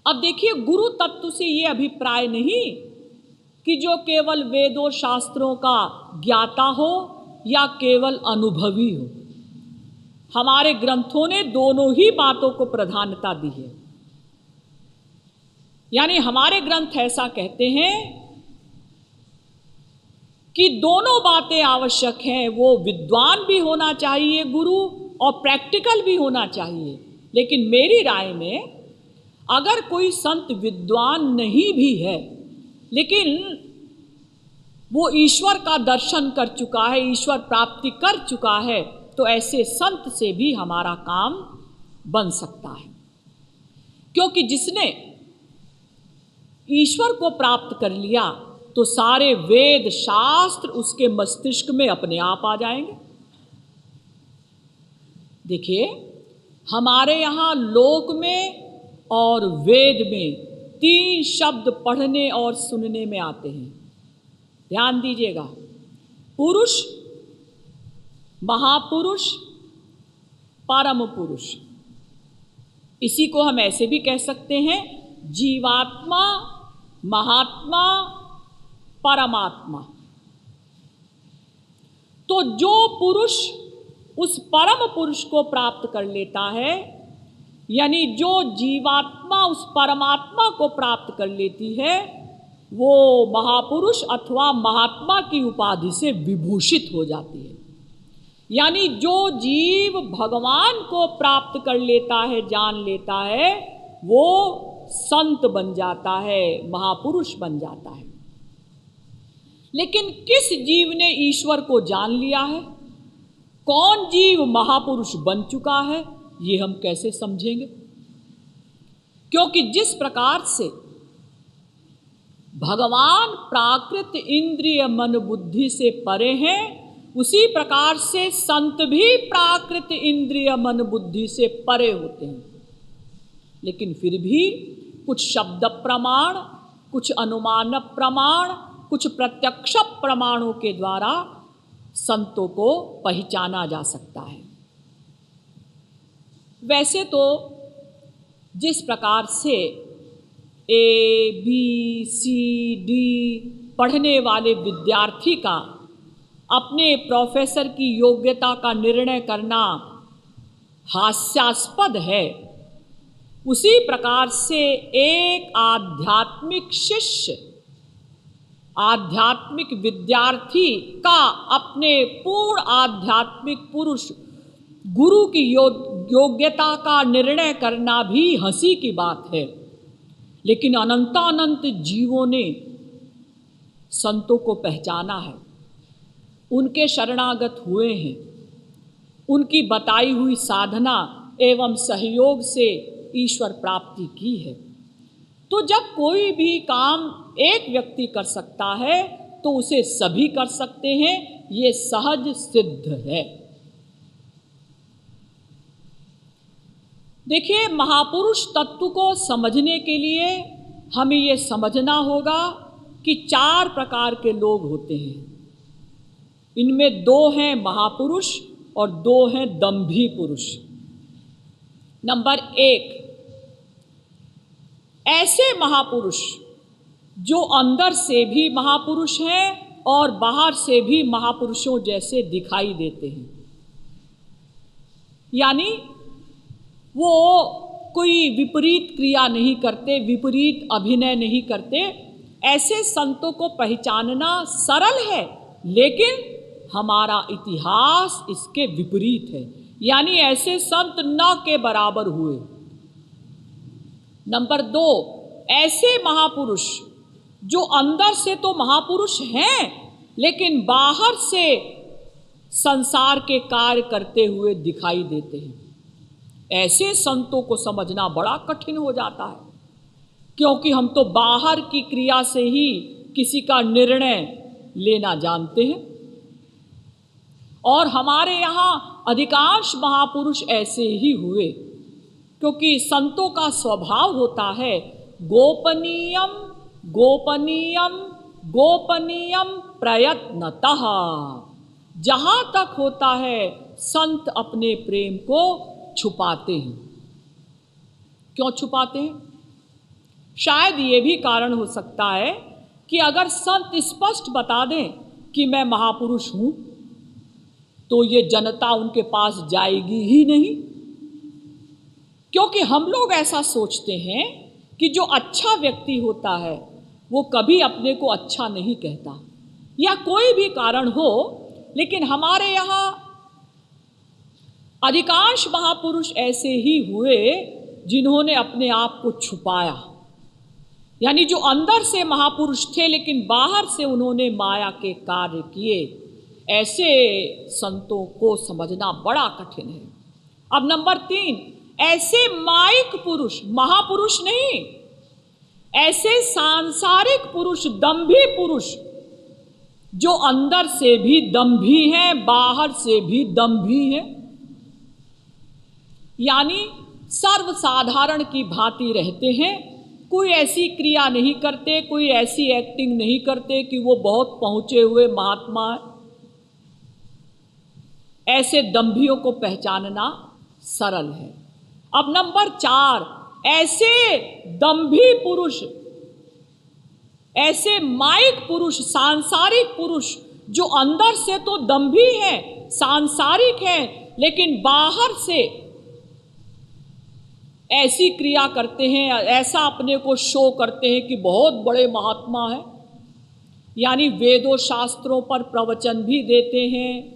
अब देखिए, गुरु तत्व से ये अभिप्राय नहीं कि जो केवल वेदों शास्त्रों का ज्ञाता हो या केवल अनुभवी हो। हमारे ग्रंथों ने दोनों ही बातों को प्राधान्यता दी है। यानी हमारे ग्रंथ ऐसा कहते हैं कि दोनों बातें आवश्यक हैं। वो विद्वान भी होना चाहिए गुरु, और प्रैक्टिकल भी होना चाहिए। लेकिन मेरी राय में अगर कोई संत विद्वान नहीं भी है, लेकिन वो ईश्वर का दर्शन कर चुका है, ईश्वर प्राप्ति कर चुका है, तो ऐसे संत से भी हमारा काम बन सकता है। क्योंकि जिसने ईश्वर को प्राप्त कर लिया तो सारे वेद शास्त्र उसके मस्तिष्क में अपने आप आ जाएंगे। देखिए, हमारे यहाँ लोक में और वेद में 3 शब्द पढ़ने और सुनने में आते हैं। ध्यान दीजिएगा, पुरुष, महापुरुष, परम पुरुष। इसी को हम ऐसे भी कह सकते हैं, जीवात्मा, महात्मा, परमात्मा। तो जो पुरुष उस परम पुरुष को प्राप्त कर लेता है, यानी जो जीवात्मा उस परमात्मा को प्राप्त कर लेती है, वो महापुरुष अथवा महात्मा की उपाधि से विभूषित हो जाती है। यानी जो जीव भगवान को प्राप्त कर लेता है, जान लेता है, वो संत बन जाता है, महापुरुष बन जाता है। लेकिन किस जीव ने ईश्वर को जान लिया है, कौन जीव महापुरुष बन चुका है, ये हम कैसे समझेंगे? क्योंकि जिस प्रकार से भगवान प्राकृत इंद्रिय मन बुद्धि से परे हैं, उसी प्रकार से संत भी प्राकृत इंद्रिय मन बुद्धि से परे होते हैं। लेकिन फिर भी कुछ शब्द प्रमाण, कुछ अनुमान प्रमाण, कुछ प्रत्यक्ष प्रमाणों के द्वारा संतों को पहचाना जा सकता है। वैसे तो जिस प्रकार से ABCD पढ़ने वाले विद्यार्थी का अपने प्रोफेसर की योग्यता का निर्णय करना हास्यास्पद है, उसी प्रकार से एक आध्यात्मिक शिष्य, आध्यात्मिक विद्यार्थी का अपने पूर्ण आध्यात्मिक पुरुष गुरु की योग्यता का निर्णय करना भी हंसी की बात है। लेकिन अनंतानंत जीवों ने संतों को पहचाना है, उनके शरणागत हुए हैं, उनकी बताई हुई साधना एवं सहयोग से ईश्वर प्राप्ति की है। तो जब कोई भी काम एक व्यक्ति कर सकता है तो उसे सभी कर सकते हैं, ये सहज सिद्ध है। देखिए, महापुरुष तत्व को समझने के लिए हमें ये समझना होगा कि 4 प्रकार के लोग होते हैं। इनमें 2 हैं महापुरुष और 2 हैं दंभी पुरुष। नंबर 1, ऐसे महापुरुष जो अंदर से भी महापुरुष हैं और बाहर से भी महापुरुषों जैसे दिखाई देते हैं। यानी वो कोई विपरीत क्रिया नहीं करते, विपरीत अभिनय नहीं करते। ऐसे संतों को पहचानना सरल है, लेकिन हमारा इतिहास इसके विपरीत है। यानी ऐसे संत न के बराबर हुए। नंबर 2, ऐसे महापुरुष जो अंदर से तो महापुरुष हैं, लेकिन बाहर से संसार के कार्य करते हुए दिखाई देते हैं। ऐसे संतों को समझना बड़ा कठिन हो जाता है, क्योंकि हम तो बाहर की क्रिया से ही किसी का निर्णय लेना जानते हैं। और हमारे यहाँ अधिकांश महापुरुष ऐसे ही हुए, क्योंकि संतों का स्वभाव होता है गोपनीयम गोपनीयम गोपनीयम प्रयत्नतः। जहाँ तक होता है संत अपने प्रेम को छुपाते हैं। क्यों छुपाते हैं? शायद ये भी कारण हो सकता है कि अगर संत स्पष्ट बता दें कि मैं महापुरुष हूं, तो ये जनता उनके पास जाएगी ही नहीं, क्योंकि हम लोग ऐसा सोचते हैं कि जो अच्छा व्यक्ति होता है वो कभी अपने को अच्छा नहीं कहता, या कोई भी कारण हो। लेकिन हमारे यहाँ अधिकांश महापुरुष ऐसे ही हुए जिन्होंने अपने आप को छुपाया, यानी जो अंदर से महापुरुष थे लेकिन बाहर से उन्होंने माया के कार्य किए। ऐसे संतों को समझना बड़ा कठिन है। अब नंबर 3, ऐसे माइक पुरुष, महापुरुष नहीं, ऐसे सांसारिक पुरुष, दंभी पुरुष, जो अंदर से भी दंभी हैं, बाहर से भी दंभी हैं, यानी सर्वसाधारण की भांति रहते हैं, कोई ऐसी क्रिया नहीं करते, कोई ऐसी एक्टिंग नहीं करते कि वो बहुत पहुंचे हुए महात्मा है। ऐसे दंभियों को पहचानना सरल है। अब नंबर 4, ऐसे दंभी पुरुष, ऐसे माइक पुरुष, सांसारिक पुरुष, जो अंदर से तो दंभी हैं, सांसारिक हैं, लेकिन बाहर से ऐसी क्रिया करते हैं, ऐसा अपने को शो करते हैं कि बहुत बड़े महात्मा हैं, यानी वेदों शास्त्रों पर प्रवचन भी देते हैं,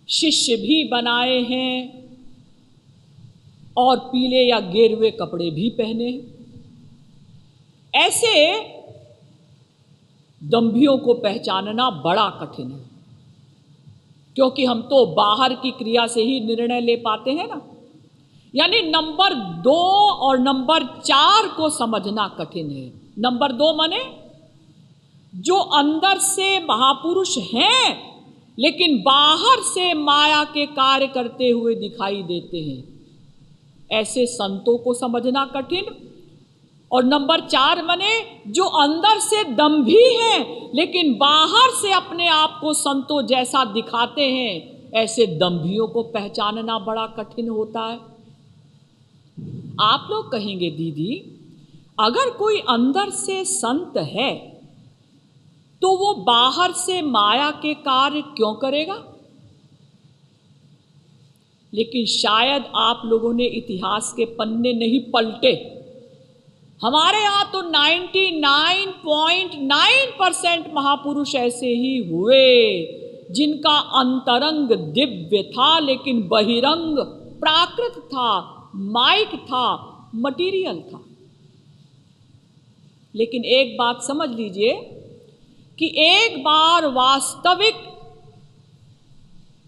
शिष्य भी बनाए हैं और पीले या गेरुए कपड़े भी पहने। ऐसे दंभियों को पहचानना बड़ा कठिन है, क्योंकि हम तो बाहर की क्रिया से ही निर्णय ले पाते हैं ना। यानी नंबर 2 और नंबर 4 को समझना कठिन है। नंबर 2 माने जो अंदर से महापुरुष हैं लेकिन बाहर से माया के कार्य करते हुए दिखाई देते हैं, ऐसे संतों को समझना कठिन। और नंबर 4 माने जो अंदर से दंभी हैं लेकिन बाहर से अपने आप को संतों जैसा दिखाते हैं, ऐसे दंभियों को पहचानना बड़ा कठिन होता है। आप लोग कहेंगे दीदी, अगर कोई अंदर से संत है तो वो बाहर से माया के कार्य क्यों करेगा? लेकिन शायद आप लोगों ने इतिहास के पन्ने नहीं पलटे। हमारे यहाँ तो 99.9% महापुरुष ऐसे ही हुए जिनका अंतरंग दिव्य था लेकिन बहिरंग प्राकृत था, माइक था, मटीरियल था। लेकिन एक बात समझ लीजिए कि एक बार वास्तविक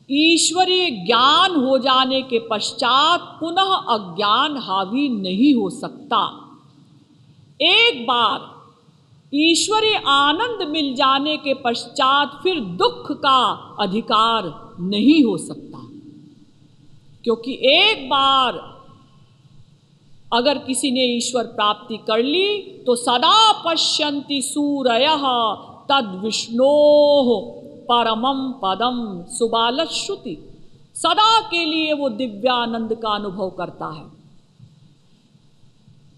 ईश्वरीय ज्ञान हो जाने के पश्चात पुनः अज्ञान हावी नहीं हो सकता। एक बार ईश्वरीय आनंद मिल जाने के पश्चात फिर दुख का अधिकार नहीं हो सकता, क्योंकि एक बार अगर किसी ने ईश्वर प्राप्ति कर ली तो सदा पश्यन्ति सूरयः तद विष्णोः परमं पदम सुबालश्रुति, सदा के लिए वो दिव्यानंद का अनुभव करता है।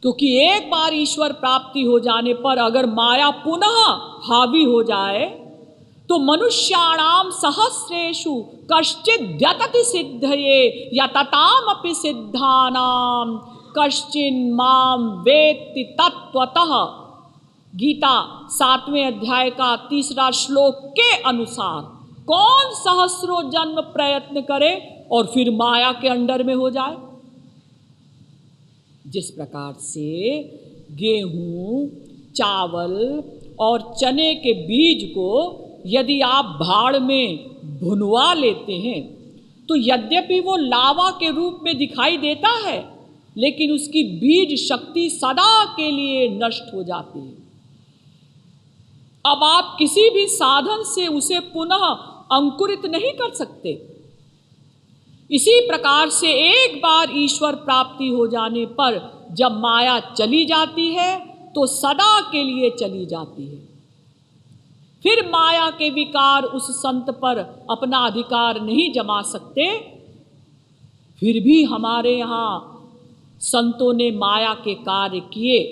क्योंकि एक बार ईश्वर प्राप्ति हो जाने पर अगर माया पुनः हावी हो जाए तो मनुष्याणाम सहस्रेषु कश्चिद् यतति सिद्धये यततामपि सिद्धानाम कश्चिन् माम वेत्ति तत्वतः। गीता 7वें अध्याय का 3रा श्लोक के अनुसार कौन सहस्रों जन्म प्रयत्न करे और फिर माया के अंडर में हो जाए? जिस प्रकार से गेहूं, चावल और चने के बीज को यदि आप भाड़ में भुनवा लेते हैं तो यद्यपि वो लावा के रूप में दिखाई देता है, लेकिन उसकी बीज शक्ति सदा के लिए नष्ट हो जाती है। अब आप किसी भी साधन से उसे पुनः अंकुरित नहीं कर सकते। इसी प्रकार से एक बार ईश्वर प्राप्ति हो जाने पर जब माया चली जाती है तो सदा के लिए चली जाती है। फिर माया के विकार उस संत पर अपना अधिकार नहीं जमा सकते। फिर भी हमारे यहाँ संतों ने माया के कार्य किए।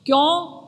क्यों?